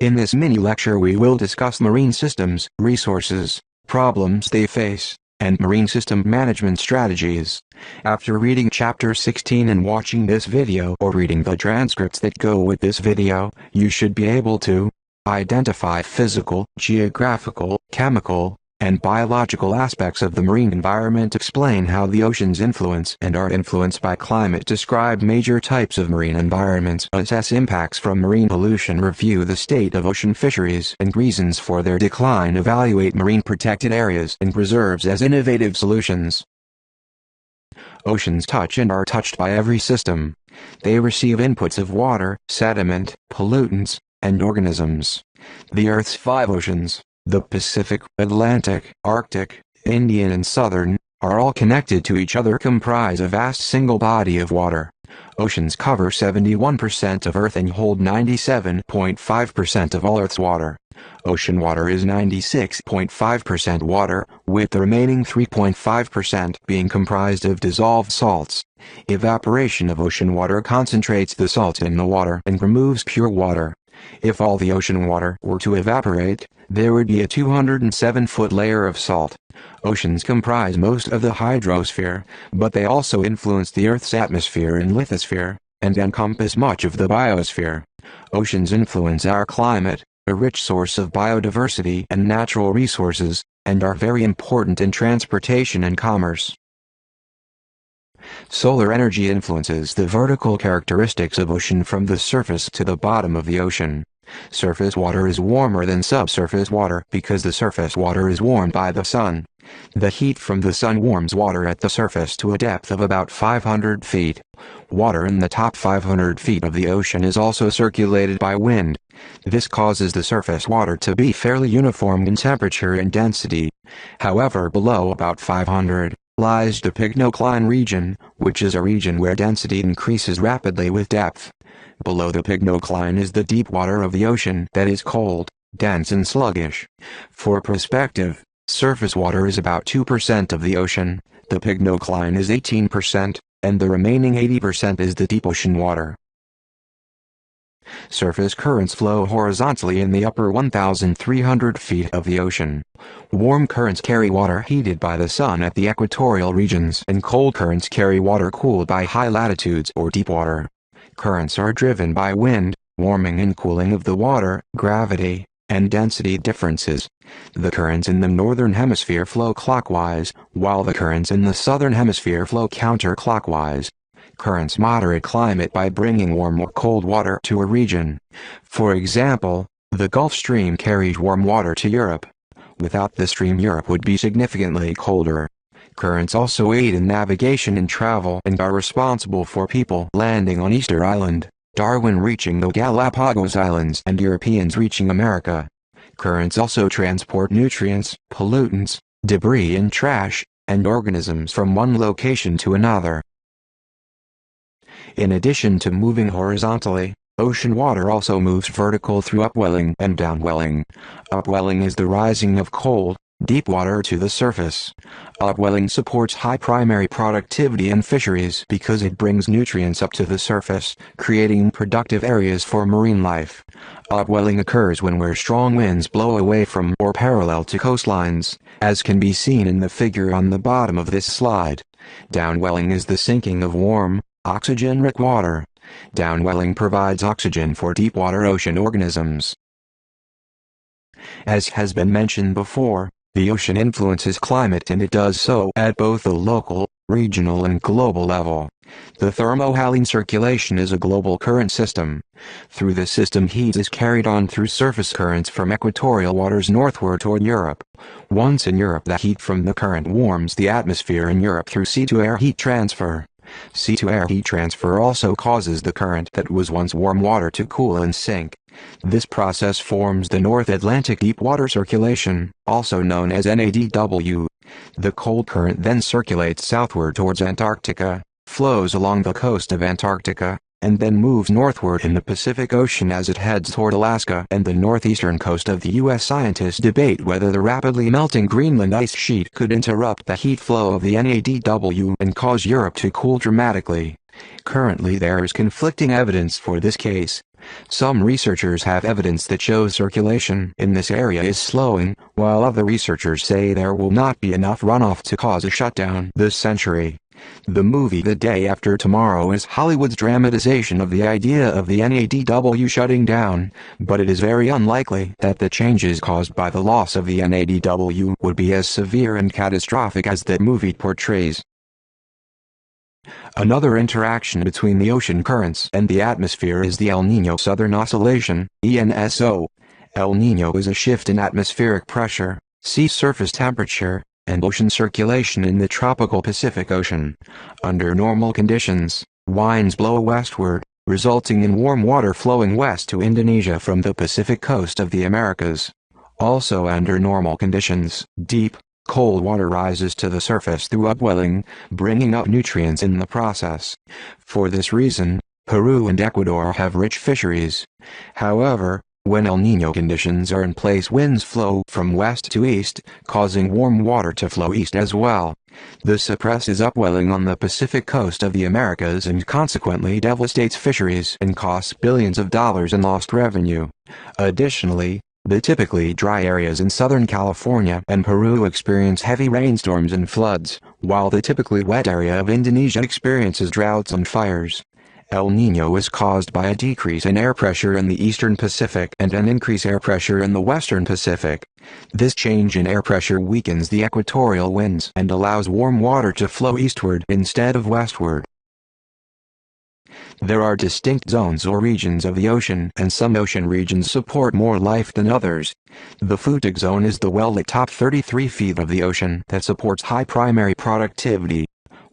In this mini lecture we will discuss marine systems, resources, problems they face, and marine system management strategies. After reading chapter 16 and watching this video or reading the transcripts that go with this video, you should be able to identify physical, geographical, chemical, and biological aspects of the marine environment, explain how the oceans influence and are influenced by climate, describe major types of marine environments, assess impacts from marine pollution, review the state of ocean fisheries and reasons for their decline, evaluate marine protected areas and preserves as innovative solutions. Oceans touch and are touched by every system. They receive inputs of water, sediment, pollutants, and organisms. The Earth's 5 oceans, the Pacific, Atlantic, Arctic, Indian and Southern, are all connected to each other, comprise a vast single body of water. Oceans cover 71% of Earth and hold 97.5% of all Earth's water. Ocean water is 96.5% water, with the remaining 3.5% being comprised of dissolved salts. Evaporation of ocean water concentrates the salt in the water and removes pure water. If all the ocean water were to evaporate, there would be a 207-foot layer of salt. Oceans comprise most of the hydrosphere, but they also influence the Earth's atmosphere and lithosphere, and encompass much of the biosphere. Oceans influence our climate, a rich source of biodiversity and natural resources, and are very important in transportation and commerce. Solar energy influences the vertical characteristics of ocean from the surface to the bottom of the ocean. Surface water is warmer than subsurface water because the surface water is warmed by the sun. The heat from the sun warms water at the surface to a depth of about 500 feet. Water in the top 500 feet of the ocean is also circulated by wind. This causes the surface water to be fairly uniform in temperature and density. However, below about 500 lies the pycnocline region, which is a region where density increases rapidly with depth. Below the pycnocline is the deep water of the ocean that is cold, dense and sluggish. For perspective, surface water is about 2% of the ocean, the pycnocline is 18%, and the remaining 80% is the deep ocean water. Surface currents flow horizontally in the upper 1,300 feet of the ocean. Warm currents carry water heated by the sun at the equatorial regions, and cold currents carry water cooled by high latitudes or deep water. Currents are driven by wind, warming and cooling of the water, gravity, and density differences. The currents in the northern hemisphere flow clockwise, while the currents in the southern hemisphere flow counterclockwise. Currents moderate climate by bringing warm or cold water to a region. For example, the Gulf Stream carries warm water to Europe. Without the stream, Europe would be significantly colder. Currents also aid in navigation and travel and are responsible for people landing on Easter Island, Darwin reaching the Galapagos Islands, and Europeans reaching America. Currents also transport nutrients, pollutants, debris and trash, and organisms from one location to another. In addition to moving horizontally, ocean water also moves vertical through upwelling and downwelling. Upwelling is the rising of cold, deep water to the surface. Upwelling supports high primary productivity in fisheries because it brings nutrients up to the surface, creating productive areas for marine life. Upwelling occurs where strong winds blow away from or parallel to coastlines, as can be seen in the figure on the bottom of this slide. Downwelling is the sinking of warm, oxygen-rich water. Downwelling provides oxygen for deep-water ocean organisms. As has been mentioned before, the ocean influences climate, and it does so at both the local, regional and global level. The thermohaline circulation is a global current system. Through the system, heat is carried on through surface currents from equatorial waters northward toward Europe. Once in Europe, the heat from the current warms the atmosphere in Europe through sea-to-air heat transfer. Sea-to-air heat transfer also causes the current that was once warm water to cool and sink. This process forms the North Atlantic Deep Water Circulation, also known as NADW. The cold current then circulates southward towards Antarctica, flows along the coast of Antarctica, and then moves northward in the Pacific Ocean as it heads toward Alaska and the northeastern coast of the U.S. Scientists debate whether the rapidly melting Greenland ice sheet could interrupt the heat flow of the NADW and cause Europe to cool dramatically. Currently there is conflicting evidence for this case. Some researchers have evidence that shows circulation in this area is slowing, while other researchers say there will not be enough runoff to cause a shutdown this century. The movie The Day After Tomorrow is Hollywood's dramatization of the idea of the NADW shutting down, but it is very unlikely that the changes caused by the loss of the NADW would be as severe and catastrophic as that movie portrays. Another interaction between the ocean currents and the atmosphere is the El Niño Southern Oscillation, ENSO. El Niño is a shift in atmospheric pressure, sea surface temperature, and ocean circulation in the tropical Pacific Ocean. Under normal conditions, winds blow westward, resulting in warm water flowing west to Indonesia from the Pacific coast of the Americas. Also under normal conditions, deep, cold water rises to the surface through upwelling, bringing up nutrients in the process. For this reason, Peru and Ecuador have rich fisheries. However, when El Niño conditions are in place, winds flow from west to east, causing warm water to flow east as well. This suppresses upwelling on the Pacific coast of the Americas and consequently devastates fisheries and costs billions of dollars in lost revenue. Additionally, the typically dry areas in Southern California and Peru experience heavy rainstorms and floods, while the typically wet area of Indonesia experiences droughts and fires. El Niño is caused by a decrease in air pressure in the eastern Pacific and an increase in air pressure in the western Pacific. This change in air pressure weakens the equatorial winds and allows warm water to flow eastward instead of westward. There are distinct zones or regions of the ocean, and some ocean regions support more life than others. The Futic zone is the well-lit top 33 feet of the ocean that supports high primary productivity.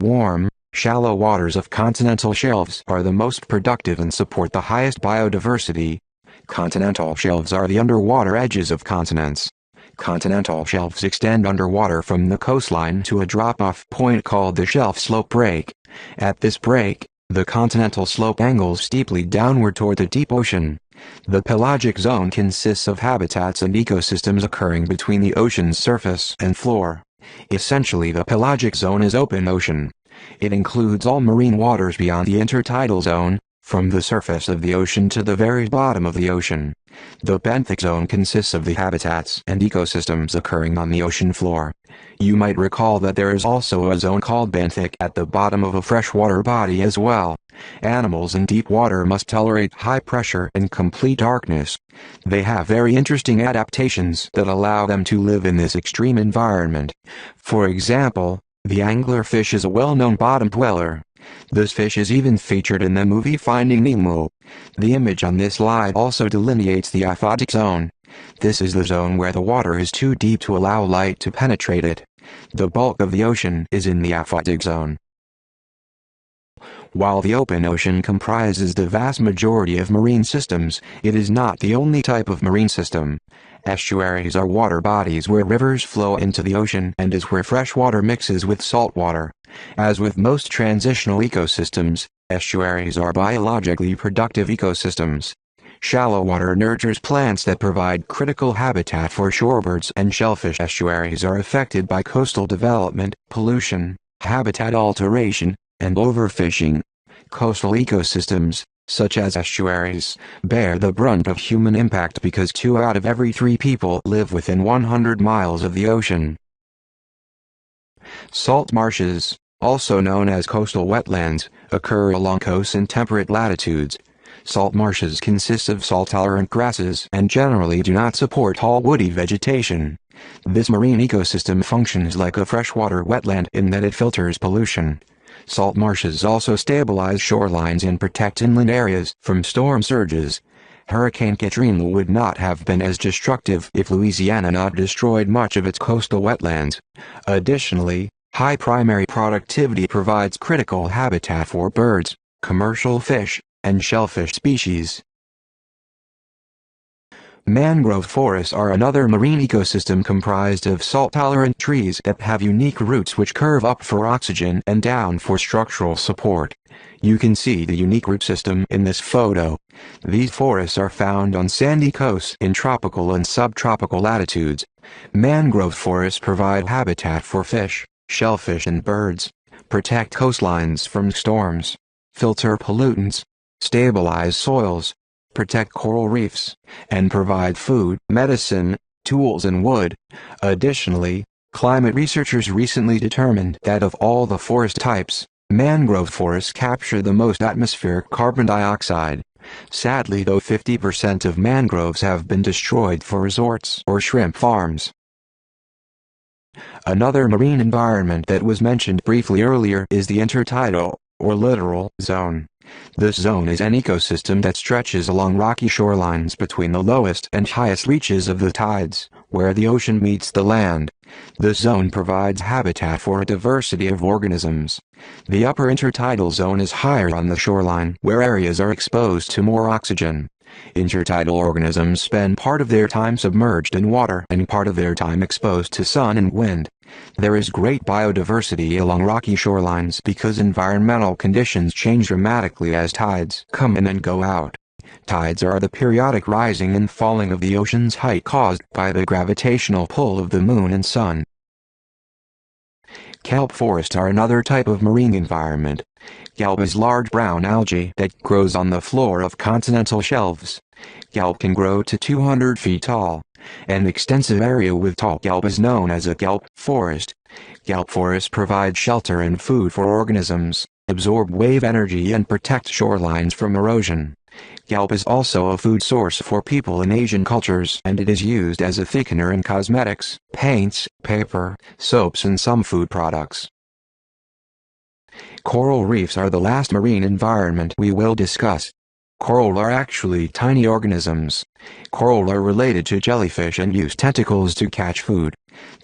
Warm, shallow waters of continental shelves are the most productive and support the highest biodiversity. Continental shelves are the underwater edges of continents. Continental shelves extend underwater from the coastline to a drop-off point called the shelf slope break. At this break, the continental slope angles steeply downward toward the deep ocean. The pelagic zone consists of habitats and ecosystems occurring between the ocean's surface and floor. Essentially, the pelagic zone is open ocean. It includes all marine waters beyond the intertidal zone, from the surface of the ocean to the very bottom of the ocean. The benthic zone consists of the habitats and ecosystems occurring on the ocean floor. You might recall that there is also a zone called benthic at the bottom of a freshwater body as well. Animals in deep water must tolerate high pressure and complete darkness. They have very interesting adaptations that allow them to live in this extreme environment. For example, the anglerfish is a well-known bottom dweller. This fish is even featured in the movie Finding Nemo. The image on this slide also delineates the aphotic zone. This is the zone where the water is too deep to allow light to penetrate it. The bulk of the ocean is in the aphotic zone. While the open ocean comprises the vast majority of marine systems, it is not the only type of marine system. Estuaries are water bodies where rivers flow into the ocean and is where fresh water mixes with salt water. As with most transitional ecosystems, estuaries are biologically productive ecosystems. Shallow water nurtures plants that provide critical habitat for shorebirds and shellfish. Estuaries are affected by coastal development, pollution, habitat alteration, and overfishing. Coastal ecosystems, such as estuaries, bear the brunt of human impact because 2 out of every 3 people live within 100 miles of the ocean. Salt marshes, also known as coastal wetlands, occur along coasts in temperate latitudes. Salt marshes consist of salt-tolerant grasses and generally do not support tall woody vegetation. This marine ecosystem functions like a freshwater wetland in that it filters pollution. Salt marshes also stabilize shorelines and protect inland areas from storm surges. Hurricane Katrina would not have been as destructive if Louisiana not destroyed much of its coastal wetlands. Additionally, high primary productivity provides critical habitat for birds, commercial fish, and shellfish species. Mangrove forests are another marine ecosystem comprised of salt-tolerant trees that have unique roots which curve up for oxygen and down for structural support. You can see the unique root system in this photo. These forests are found on sandy coasts in tropical and subtropical latitudes. Mangrove forests provide habitat for fish, shellfish and birds, protect coastlines from storms, filter pollutants, stabilize soils, protect coral reefs, and provide food, medicine, tools and wood. Additionally, climate researchers recently determined that of all the forest types, mangrove forests capture the most atmospheric carbon dioxide. Sadly though, 50% of mangroves have been destroyed for resorts or shrimp farms. Another marine environment that was mentioned briefly earlier is the intertidal, or littoral, zone. This zone is an ecosystem that stretches along rocky shorelines between the lowest and highest reaches of the tides, where the ocean meets the land. This zone provides habitat for a diversity of organisms. The upper intertidal zone is higher on the shoreline, where areas are exposed to more oxygen. Intertidal organisms spend part of their time submerged in water and part of their time exposed to sun and wind. There is great biodiversity along rocky shorelines because environmental conditions change dramatically as tides come in and go out. Tides are the periodic rising and falling of the ocean's height caused by the gravitational pull of the moon and sun. Kelp forests are another type of marine environment. Kelp is large brown algae that grows on the floor of continental shelves. Kelp can grow to 200 feet tall. An extensive area with tall kelp is known as a kelp forest. Kelp forests provide shelter and food for organisms, absorb wave energy and protect shorelines from erosion. Kelp is also a food source for people in Asian cultures, and it is used as a thickener in cosmetics, paints, paper, soaps and some food products. Coral reefs are the last marine environment we will discuss. Coral are actually tiny organisms. Coral are related to jellyfish and use tentacles to catch food.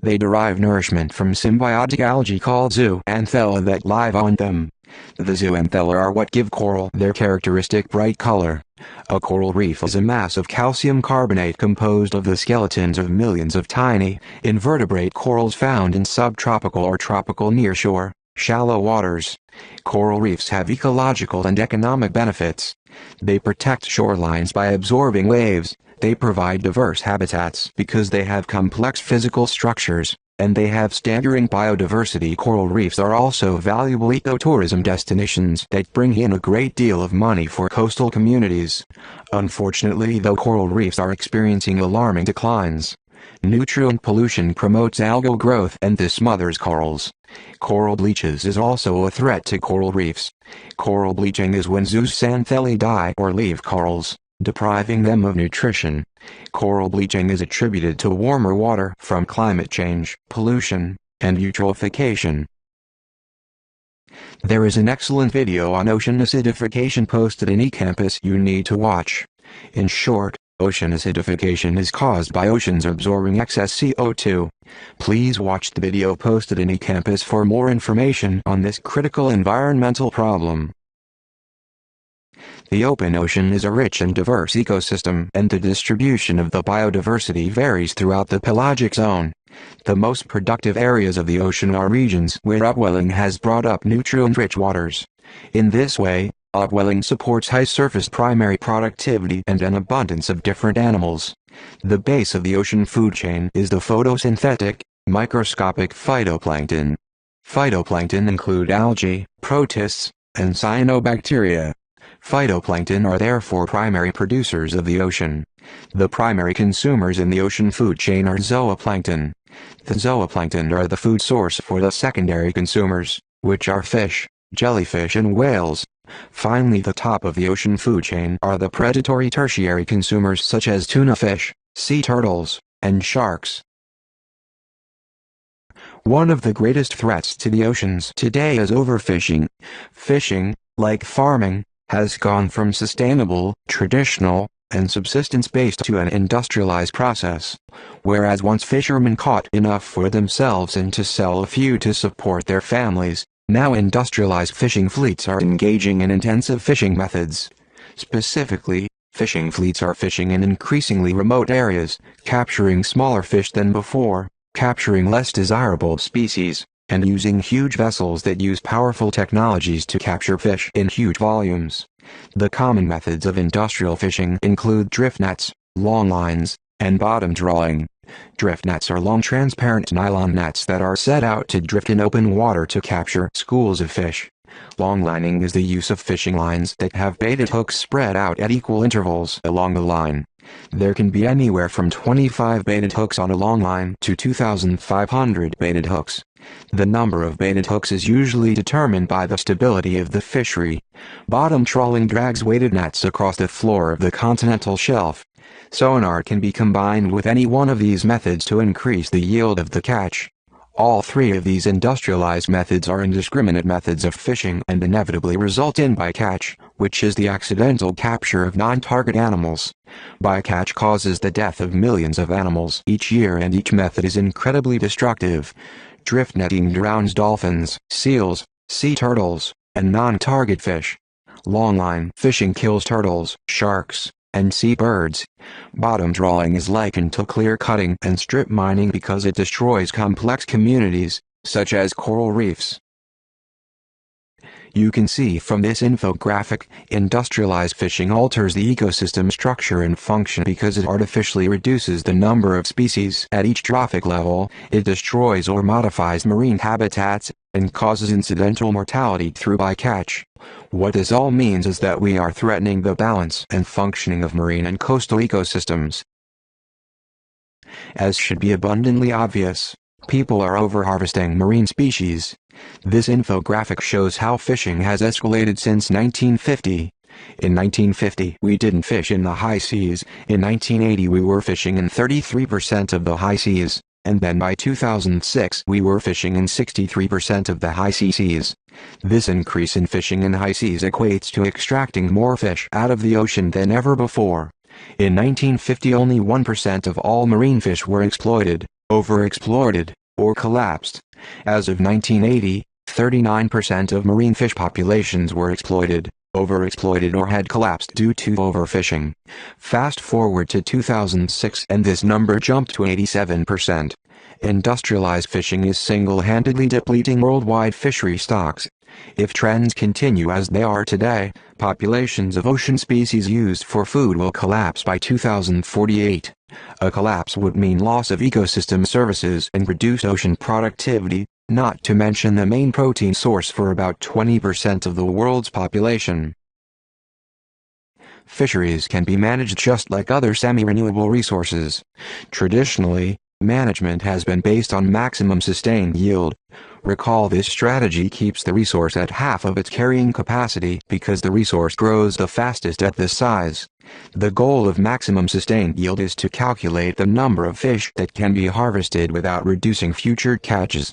They derive nourishment from symbiotic algae called zooxanthellae that live on them. The zooxanthellae are what give coral their characteristic bright color. A coral reef is a mass of calcium carbonate composed of the skeletons of millions of tiny, invertebrate corals found in subtropical or tropical nearshore, shallow waters. Coral reefs have ecological and economic benefits. They protect shorelines by absorbing waves, they provide diverse habitats because they have complex physical structures, and they have staggering biodiversity. Coral reefs are also valuable ecotourism destinations that bring in a great deal of money for coastal communities. Unfortunately though, coral reefs are experiencing alarming declines. Nutrient pollution promotes algal growth and this smothers corals. Coral bleaches is also a threat to coral reefs. Coral bleaching is when zooxanthellae die or leave corals, depriving them of nutrition. Coral bleaching is attributed to warmer water from climate change, pollution, and eutrophication. There is an excellent video on ocean acidification posted in eCampus you need to watch. In short, ocean acidification is caused by oceans absorbing excess CO2. Please watch the video posted in eCampus for more information on this critical environmental problem. The open ocean is a rich and diverse ecosystem, and the distribution of the biodiversity varies throughout the pelagic zone. The most productive areas of the ocean are regions where upwelling has brought up nutrient-rich waters. In this way, upwelling supports high surface primary productivity and an abundance of different animals. The base of the ocean food chain is the photosynthetic, microscopic phytoplankton. Phytoplankton include algae, protists, and cyanobacteria. Phytoplankton are therefore primary producers of the ocean. The primary consumers in the ocean food chain are zooplankton. The zooplankton are the food source for the secondary consumers, which are fish, jellyfish and whales. Finally, the top of the ocean food chain are the predatory tertiary consumers such as tuna fish, sea turtles, and sharks. One of the greatest threats to the oceans today is overfishing. Fishing, like farming, has gone from sustainable, traditional, and subsistence-based to an industrialized process. Whereas once fishermen caught enough for themselves and to sell a few to support their families, now industrialized fishing fleets are engaging in intensive fishing methods. Specifically, fishing fleets are fishing in increasingly remote areas, capturing smaller fish than before, capturing less desirable species, and using huge vessels that use powerful technologies to capture fish in huge volumes. The common methods of industrial fishing include drift nets, long lines, and bottom drawing. Drift nets are long transparent nylon nets that are set out to drift in open water to capture schools of fish. Longlining is the use of fishing lines that have baited hooks spread out at equal intervals along the line. There can be anywhere from 25 baited hooks on a long line to 2,500 baited hooks. The number of baited hooks is usually determined by the stability of the fishery. Bottom trawling drags weighted nets across the floor of the continental shelf. Sonar can be combined with any one of these methods to increase the yield of the catch. All three of these industrialized methods are indiscriminate methods of fishing and inevitably result in bycatch, which is the accidental capture of non-target animals. Bycatch causes the death of millions of animals each year, and each method is incredibly destructive. Drift netting drowns dolphins, seals, sea turtles, and non-target fish. Longline fishing kills turtles, sharks, and seabirds. Bottom trawling is likened to clear cutting and strip mining because it destroys complex communities, such as coral reefs. You can see from this infographic, industrialized fishing alters the ecosystem structure and function because it artificially reduces the number of species at each trophic level. It destroys or modifies marine habitats, and causes incidental mortality through bycatch. What this all means is that we are threatening the balance and functioning of marine and coastal ecosystems. As should be abundantly obvious, people are overharvesting marine species. This infographic shows how fishing has escalated since 1950. In 1950, we didn't fish in the high seas. In 1980, we were fishing in 33% of the high seas. And then by 2006 we were fishing in 63% of the high seas. This increase in fishing in high seas equates to extracting more fish out of the ocean than ever before. In 1950 only 1% of all marine fish were exploited, overexploited, or collapsed. As of 1980, 39% of marine fish populations were exploited, overexploited, or had collapsed due to overfishing. Fast forward to 2006 and this number jumped to 87%. Industrialized fishing is single-handedly depleting worldwide fishery stocks. If trends continue as they are today, populations of ocean species used for food will collapse by 2048. A collapse would mean loss of ecosystem services and reduced ocean productivity, not to mention the main protein source for about 20% of the world's population. Fisheries can be managed just like other semi-renewable resources. Traditionally, management has been based on maximum sustained yield. Recall, this strategy keeps the resource at half of its carrying capacity because the resource grows the fastest at this size. The goal of maximum sustained yield is to calculate the number of fish that can be harvested without reducing future catches.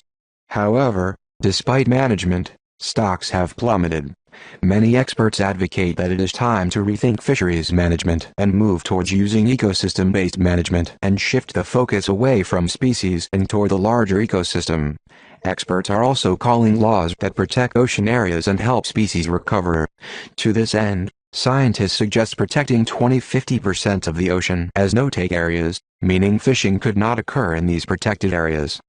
However, despite management, stocks have plummeted. Many experts advocate that it is time to rethink fisheries management and move towards using ecosystem-based management and shift the focus away from species and toward the larger ecosystem. Experts are also calling laws that protect ocean areas and help species recover. To this end, scientists suggest protecting 20–50% of the ocean as no-take areas, meaning fishing could not occur in these protected areas.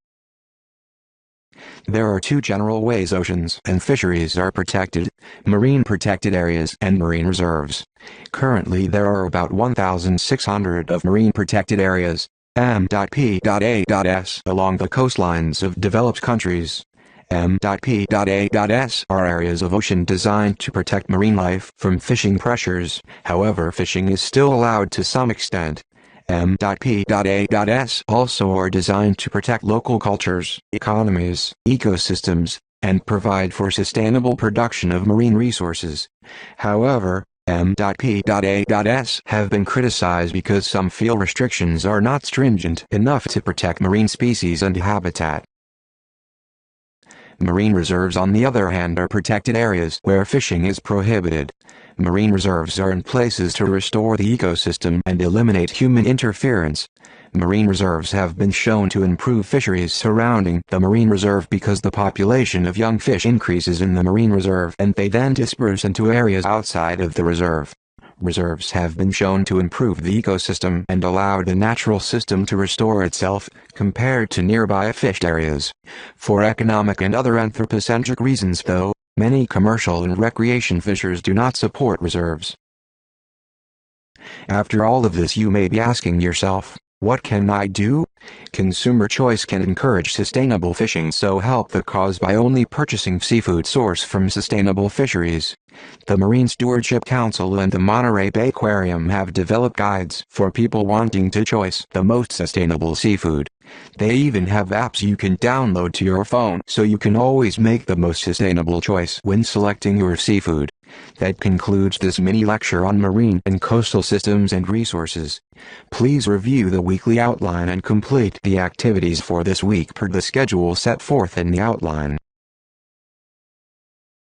There are two general ways oceans and fisheries are protected: marine protected areas and marine reserves. Currently there are about 1,600 of marine protected areas, M.P.A.S, along the coastlines of developed countries. M.P.A.S are areas of ocean designed to protect marine life from fishing pressures. However, fishing is still allowed to some extent. M.P.A.S also are designed to protect local cultures, economies, ecosystems, and provide for sustainable production of marine resources. However, M.P.A.S have been criticized because some feel restrictions are not stringent enough to protect marine species and habitat. Marine reserves, on the other hand, are protected areas where fishing is prohibited. Marine reserves are in places to restore the ecosystem and eliminate human interference. Marine reserves have been shown to improve fisheries surrounding the marine reserve because the population of young fish increases in the marine reserve and they then disperse into areas outside of the reserve. Reserves have been shown to improve the ecosystem and allow the natural system to restore itself, compared to nearby fished areas. For economic and other anthropocentric reasons, though, many commercial and recreation fishers do not support reserves. After all of this, you may be asking yourself, What can I do? Consumer choice can encourage sustainable fishing, so help the cause by only purchasing seafood sourced from sustainable fisheries. The Marine Stewardship Council and the Monterey Bay Aquarium have developed guides for people wanting to choose the most sustainable seafood. They even have apps you can download to your phone so you can always make the most sustainable choice when selecting your seafood. That concludes this mini lecture on marine and coastal systems and resources. Please review the weekly outline and complete the activities for this week per the schedule set forth in the outline.